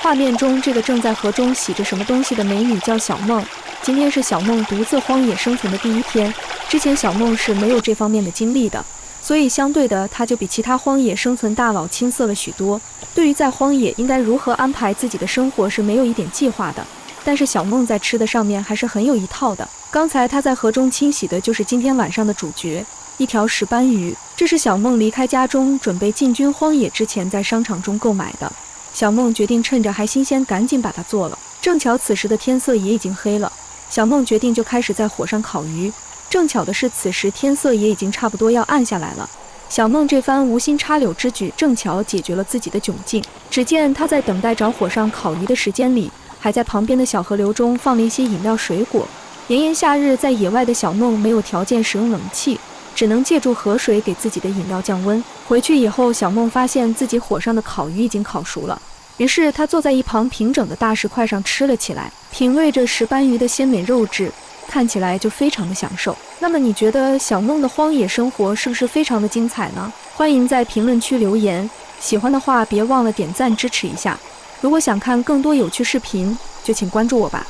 画面中这个正在河中洗着什么东西的美女叫小梦。今天是小梦独自荒野生存的第一天，之前小梦是没有这方面的经历的，所以相对的，她就比其他荒野生存大佬青涩了许多。对于在荒野应该如何安排自己的生活是没有一点计划的。但是小梦在吃的上面还是很有一套的。刚才她在河中清洗的就是今天晚上的主角，一条石斑鱼。这是小梦离开家中准备进军荒野之前在商场中购买的。小梦决定趁着还新鲜赶紧把它做了。正巧此时的天色也已经黑了，小梦决定就开始在火上烤鱼。正巧的是此时天色也已经差不多要暗下来了。小梦这番无心插柳之举正巧解决了自己的窘境。只见她在等待着火上烤鱼的时间里，还在旁边的小河流中放了一些饮料水果。炎炎夏日在野外的小梦没有条件使用冷气，只能借助河水给自己的饮料降温。回去以后，小梦发现自己火上的烤鱼已经烤熟了，于是她坐在一旁平整的大石块上吃了起来，品味着石斑鱼的鲜美肉质，看起来就非常的享受。那么你觉得小梦的荒野生活是不是非常的精彩呢？欢迎在评论区留言，喜欢的话别忘了点赞支持一下。如果想看更多有趣视频，就请关注我吧。